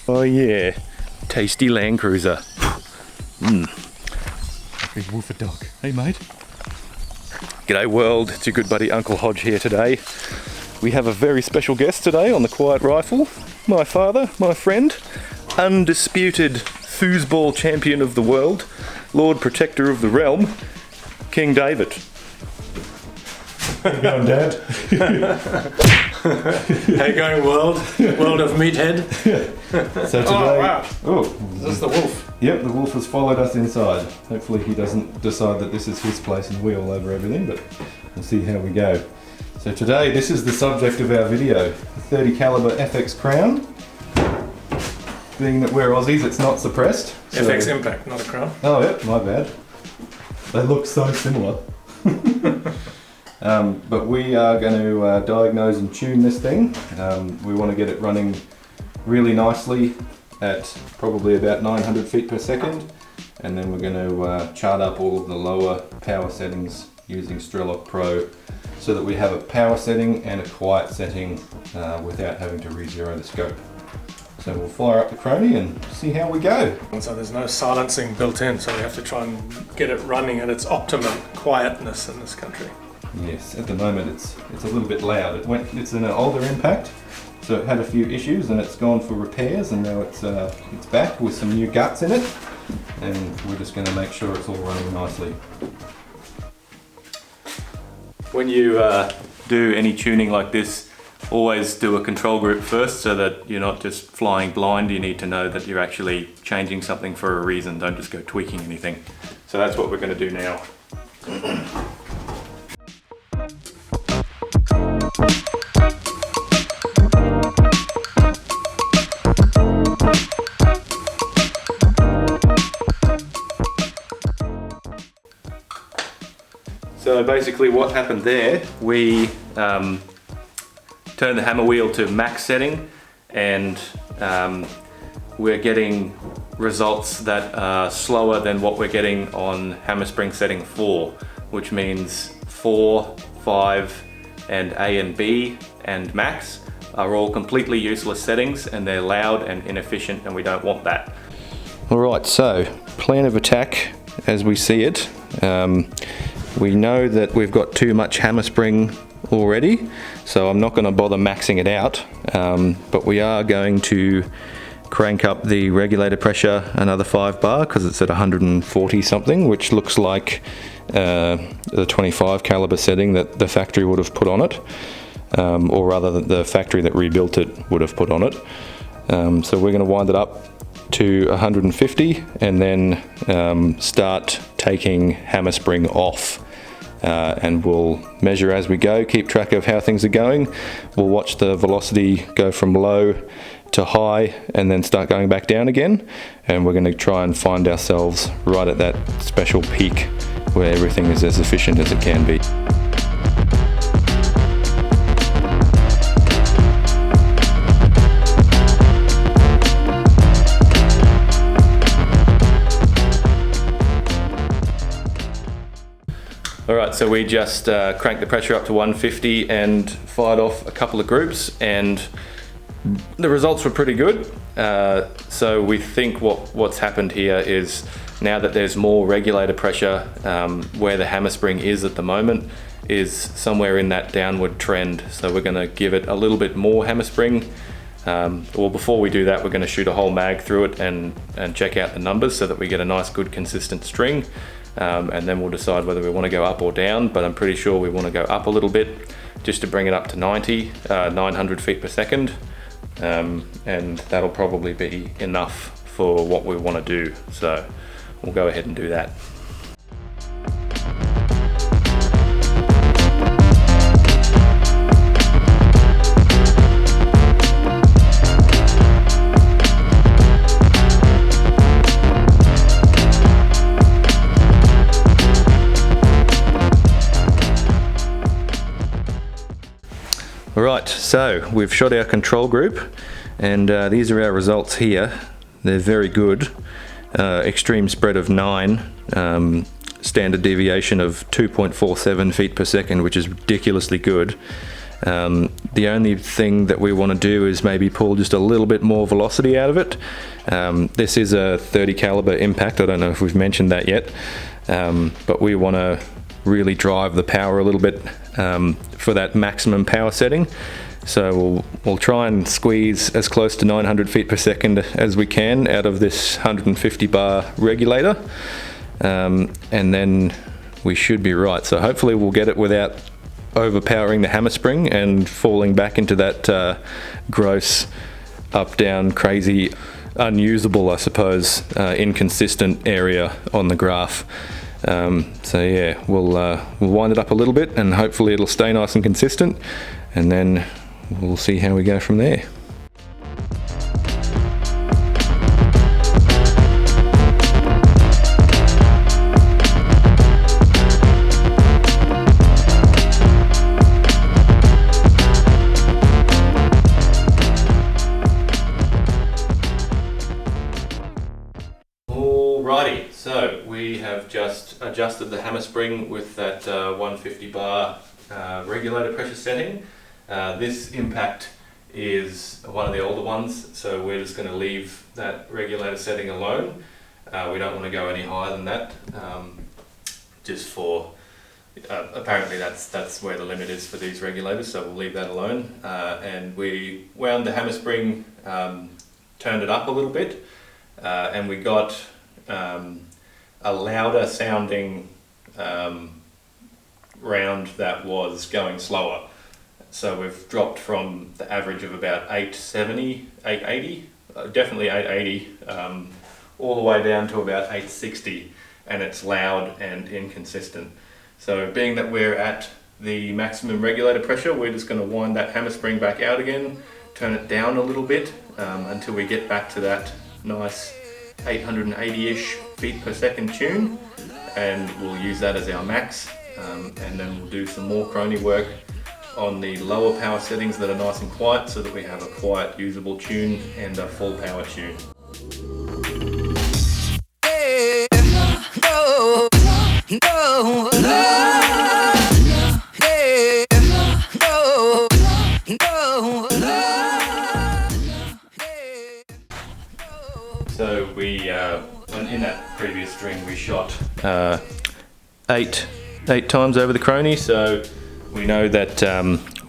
Oh yeah, tasty Land Cruiser. Big wolf a dog. Hey mate. G'day world, it's your good buddy Unclehodge here today. We have a very special guest today on the Quiet Rifle. My father, my friend, undisputed foosball champion of the world, Lord Protector of the Realm, King David. How you going, Dad? How you going, world? World of meathead? So today... Oh, wow. Oh, Is this the wolf? Yep, the wolf has followed us inside. Hopefully he doesn't decide that this is his place and we all over everything, but we'll see how we go. So today, this is the subject of our video. A 30 caliber FX Crown. Being that we're Aussies, it's not suppressed. So... FX Impact, not a Crown. Oh, yep, my bad. They look so similar. But we are going to diagnose and tune this thing. We want to get it running really nicely at probably about 900 feet per second, and then we're going to chart up all of the lower power settings using Strelok Pro so that we have a power setting and a quiet setting without having to re-zero the scope. So we'll fire up the Crony and see how we go. And so there's no silencing built in, so we have to try and get it running at its optimum quietness in this country. Yes, at the moment it's a little bit loud. It's an older impact, so it had a few issues and it's gone for repairs, and now it's back with some new guts in it, and we're just going to make sure it's all running nicely. When you do any tuning like this, always do a control group first so that you're not just flying blind. You need to know that you're actually changing something for a reason. Don't just go tweaking anything. So that's what we're going to do now. So basically what happened there, we turned the hammer wheel to max setting, and we're getting results that are slower than what we're getting on hammer spring setting 4, which means 4, 5, and A and B and max are all completely useless settings, and they're loud and inefficient, and we don't want that. Alright, so plan of attack as we see it. We know that we've got too much hammer spring already, so I'm not going to bother maxing it out, but we are going to crank up the regulator pressure another 5 bar because it's at 140 something, which looks like the 25 caliber setting that the factory would have put on it, or rather the factory that rebuilt it would have put on it. So we're going to wind it up to 150 and then start taking hammer spring off. And we'll measure as we go, keep track of how things are going. We'll watch the velocity go from low to high and then start going back down again, and we're going to try and find ourselves right at that special peak where everything is as efficient as it can be. Alright, so we just cranked the pressure up to 150 and fired off a couple of groups, and the results were pretty good. So we think what's happened here is, now that there's more regulator pressure, where the hammer spring is at the moment is somewhere in that downward trend. So we're going to give it a little bit more hammer spring. Well, before we do that, we're going to shoot a whole mag through it and check out the numbers so that we get a nice, good, consistent string. And then we'll decide whether we want to go up or down, but I'm pretty sure we want to go up a little bit just to bring it up to 900 feet per second, and that'll probably be enough for what we want to do, so we'll go ahead and do that. Alright, so we've shot our control group, and these are our results here. They're very good. Extreme spread of 9, standard deviation of 2.47 feet per second, which is ridiculously good. The only thing that we want to do is maybe pull just a little bit more velocity out of it. This is a 30 caliber impact. I don't know if we've mentioned that yet, but we want to really drive the power a little bit for that maximum power setting. So we'll try and squeeze as close to 900 feet per second as we can out of this 150 bar regulator, and then we should be right. So hopefully we'll get it without overpowering the hammer spring and falling back into that gross up down crazy unusable, I suppose, inconsistent area on the graph. So yeah, we'll wind it up a little bit and hopefully it'll stay nice and consistent, and then we'll see how we go from there. Alrighty, so we have just adjusted the hammer spring with that 150 bar regulator pressure setting. This impact is one of the older ones, so we're just going to leave that regulator setting alone. We don't want to go any higher than that, just for apparently that's where the limit is for these regulators, so we'll leave that alone. And we wound the hammer spring, turned it up a little bit, and we got a louder sounding round that was going slower. So we've dropped from the average of about 870, 880, definitely 880, all the way down to about 860, and it's loud and inconsistent. So being that we're at the maximum regulator pressure, we're just going to wind that hammer spring back out again, turn it down a little bit until we get back to that nice 880-ish feet per second tune, and we'll use that as our max, and then we'll do some more crony work on the lower power settings that are nice and quiet, so that we have a quiet usable tune and a full power tune. So we, in that previous string, we shot eight times over the crony, so we know that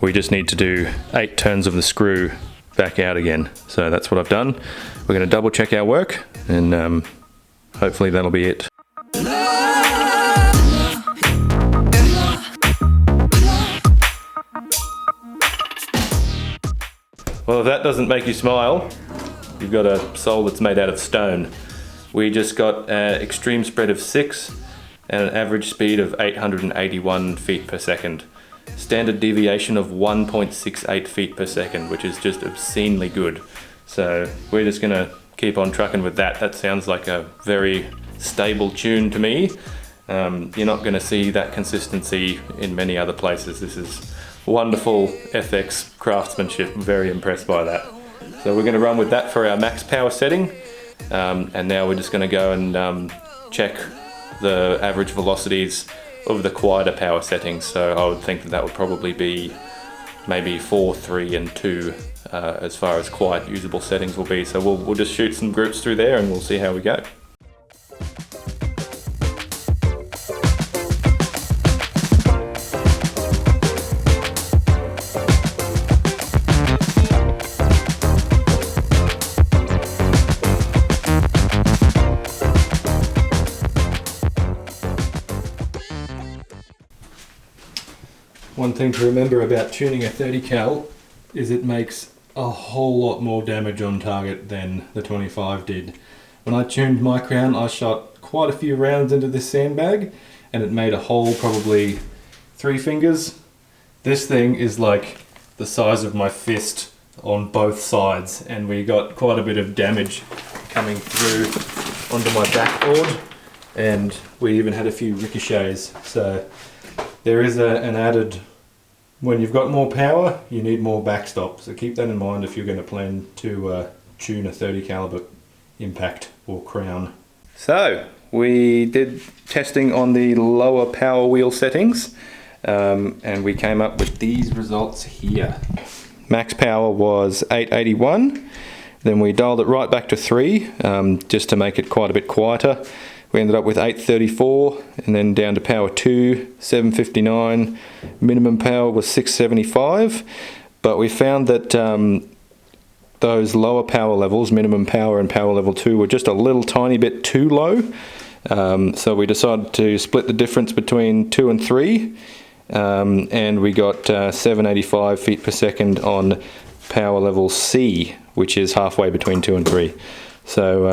we just need to do 8 turns of the screw back out again. So that's what I've done. We're going to double check our work, and hopefully that'll be it. Well, if that doesn't make you smile, you've got a soul that's made out of stone. We just got an extreme spread of 6 and an average speed of 881 feet per second. Standard deviation of 1.68 feet per second, which is just obscenely good. So we're just gonna keep on trucking with that. That sounds like a very stable tune to me. You're not gonna see that consistency in many other places. This is wonderful FX craftsmanship. I'm very impressed by that. So we're gonna run with that for our max power setting. And now we're just gonna go and check the average velocities of the quieter power settings. So I would think that that would probably be maybe 4, 3 and 2 as far as quiet usable settings will be. So we'll just shoot some groups through there and we'll see how we go. One thing to remember about tuning a 30 cal is it makes a whole lot more damage on target than the 25 did. When I tuned my crown, I shot quite a few rounds into this sandbag and it made a hole probably 3 fingers. This thing is like the size of my fist on both sides, and we got quite a bit of damage coming through onto my backboard, and we even had a few ricochets. So there is an added, when you've got more power, you need more backstop. So keep that in mind if you're going to plan to tune a 30 caliber impact or crown. So we did testing on the lower power wheel settings. and we came up with these results here. Max power was 881. Then we dialed it right back to 3, just to make it quite a bit quieter. We ended up with 834, and then down to power 2, 759. Minimum power was 675, but we found that those lower power levels, minimum power and power level 2, were just a little tiny bit too low. So we decided to split the difference between 2 and 3, and we got 785 feet per second on power level C, which is halfway between 2 and 3. So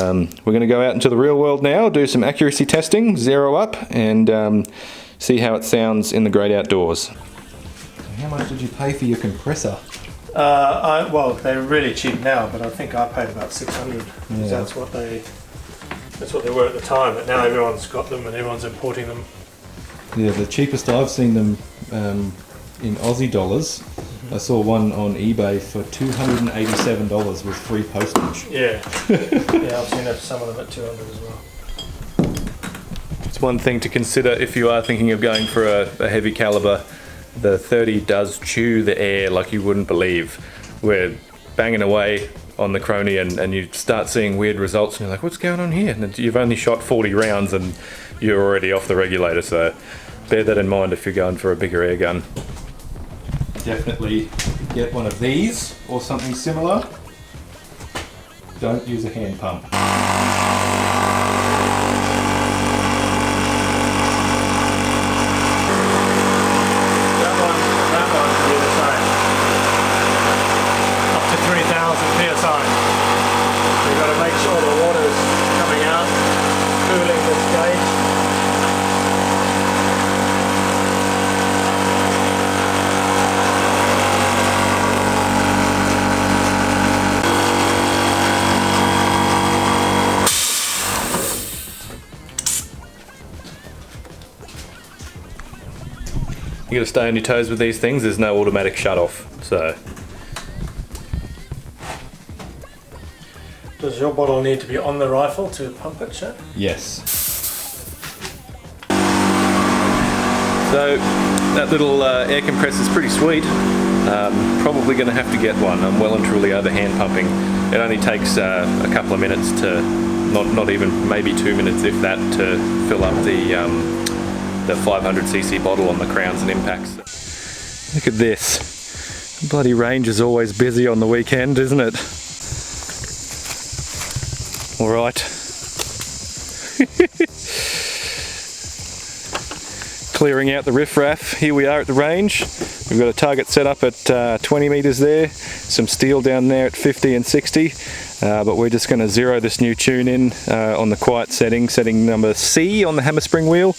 we're going to go out into the real world now, do some accuracy testing, zero up, and see how it sounds in the great outdoors. How much did you pay for your compressor? Well, they're really cheap now, but I think I paid about 600. Yeah. That's what they were at the time. But now everyone's got them and everyone's importing them. Yeah, the cheapest I've seen them in Aussie dollars. I saw one on eBay for $287 with free postage. Yeah, yeah, I've seen some of them at 200 as well. It's one thing to consider if you are thinking of going for a heavy caliber. The 30 does chew the air like you wouldn't believe. We're banging away on the Crony and you start seeing weird results and you're like, what's going on here? And you've only shot 40 rounds and you're already off the regulator, so bear that in mind if you're going for a bigger air gun. Definitely get one of these or something similar. Don't use a hand pump. That one can do the same. Up to 3,000 psi. You've got to make sure the water's coming out, cooling this gauge. You got to stay on your toes with these things. There's no automatic shut off, so. Does your bottle need to be on the rifle to pump it, Shane? Yes. So that little air compressor is pretty sweet. Probably going to have to get one. I'm well and truly over hand pumping. It only takes a couple of minutes to, not even, maybe 2 minutes if that, to fill up the 500cc bottle on the crowns and impacts. Look at this. Bloody range is always busy on the weekend, isn't it? All right. Clearing out the riffraff. Here we are at the range. We've got a target set up at 20 meters there, some steel down there at 50 and 60, but we're just going to zero this new tune in on the quiet setting number C on the hammer spring wheel,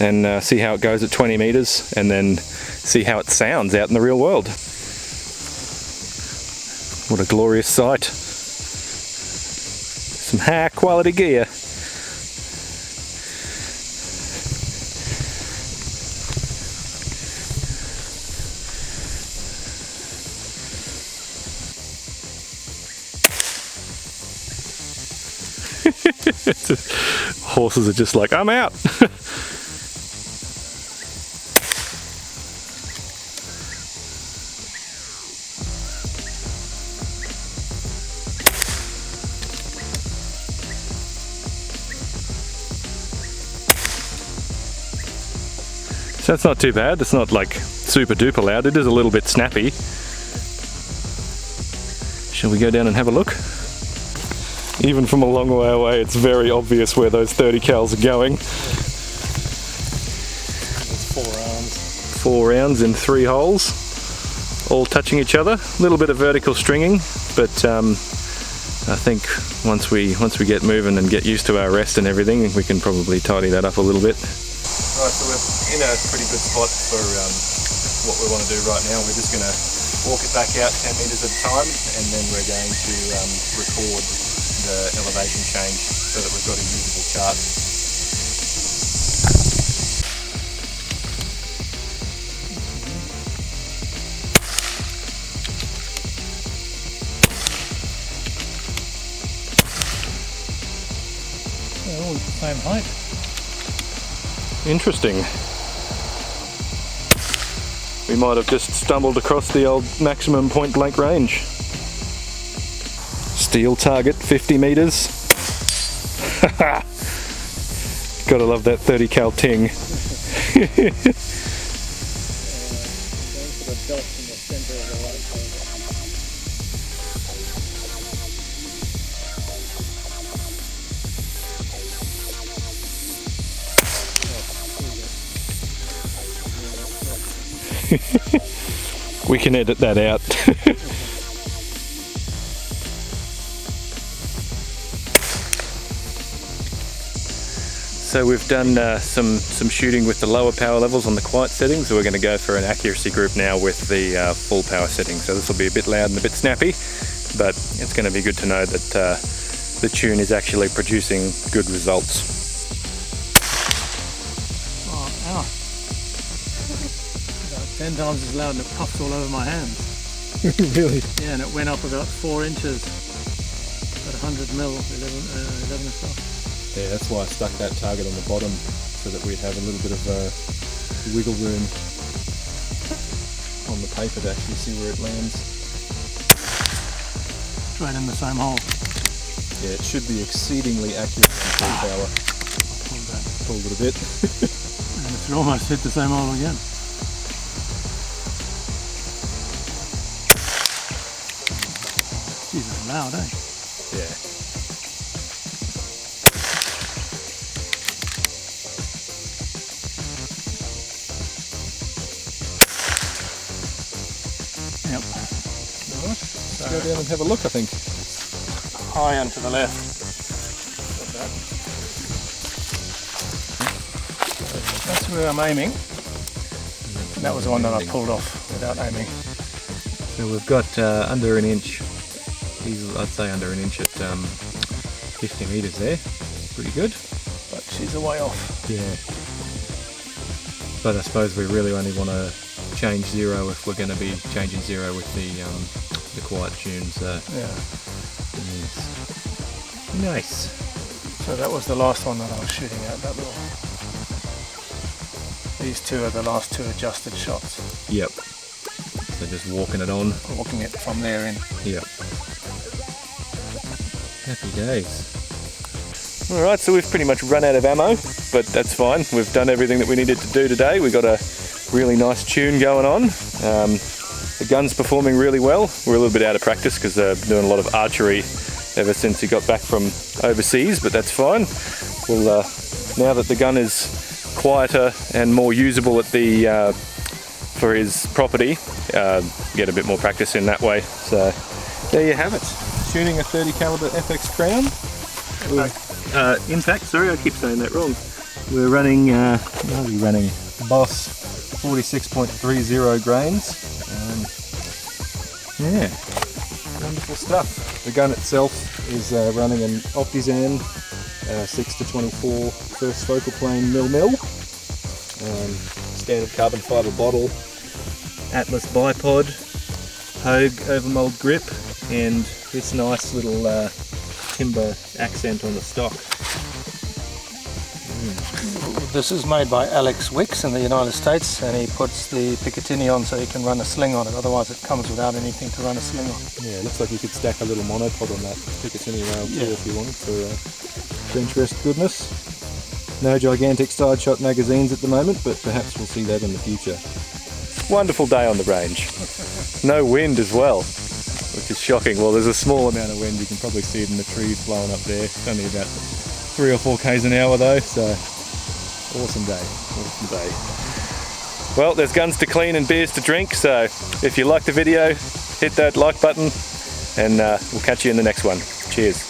and see how it goes at 20 meters, and then see how it sounds out in the real world. What a glorious sight. Some high quality gear. Horses are just like, I'm out. So that's not too bad. It's not like super duper loud. It is a little bit snappy. Shall we go down and have a look? Even from a long way away, it's very obvious where those 30 cals are going. It's 4 rounds. 4 rounds in 3 holes, all touching each other. A little bit of vertical stringing, but I think once we get moving and get used to our rest and everything, we can probably tidy that up a little bit. Right, so we're in a pretty good spot for what we want to do right now. We're just going to walk it back out 10 meters at a time, and then we're going to record the elevation change so that we've got a usable chart. They're all the same height. Interesting. we might have just stumbled across the old maximum point blank range. Steel target, 50 meters. Gotta love that 30 cal ting. We can edit that out. So we've done some shooting with the lower power levels on the quiet settings, so we're going to go for an accuracy group now with the full power settings. So this will be a bit loud and a bit snappy, but it's going to be good to know that the tune is actually producing good results. Oh, ow. 10 times as loud and it puffed all over my hands. Really? Yeah, and it went up about 4 inches. About 100 mil, 11 o'clock. Yeah, that's why I stuck that target on the bottom, so that we'd have a little bit of wiggle room on the paper to actually see where it lands. Straight in the same hole. Yeah, it should be exceedingly accurate on full power. Pulled it a bit. And it should almost hit the same hole again. Jesus, loud, eh? Yeah. Yep. Alright, let's go down and have a look, I think. High and to the left. That's where I'm aiming. And that was the one that I pulled off without aiming. So we've got under an inch, I'd say under an inch at 50 meters there. Pretty good. But she's a way off. Yeah. But I suppose we really only want to change zero if we're going to be changing zero with the quiet tune. So Yeah. yes. Nice. So that was the last one that I was shooting at, that little. These two are the last two adjusted shots. Yep. So just walking it on. Walking it from there in. Yep. Happy days. Alright, so we've pretty much run out of ammo, but that's fine. We've done everything that we needed to do today. We got a really nice tune going on. The gun's performing really well. We're a little bit out of practice because they're doing a lot of archery ever since he got back from overseas, but that's fine. We'll now that the gun is quieter and more usable at the for his property, get a bit more practice in that way. So there you have it. Tuning a 30 caliber FX Crown. In fact, sorry, I keep saying that wrong. We're running, what are we running? Boss 46.30 grains. Yeah, wonderful stuff. The gun itself is running an Optizan 6-24 first focal plane mil. Standard carbon fibre bottle, Atlas bipod, Hogue overmold grip, and this nice little timber accent on the stock. This is made by Alex Wicks in the United States, and he puts the Picatinny on so you can run a sling on it, otherwise it comes without anything to run a sling on. Yeah, it looks like you could stack a little monopod on that Picatinny rail too if you wanted for bench rest goodness. No gigantic side shot magazines at the moment, but perhaps we'll see that in the future. Wonderful day on the range. No wind as well, which is shocking. Well, there's a small amount of wind. You can probably see it in the trees blowing up there. It's only about 3 or 4 k's an hour though, so awesome day. Awesome day. Well, there's guns to clean and beers to drink, so if you like the video, hit that like button, and we'll catch you in the next one. Cheers.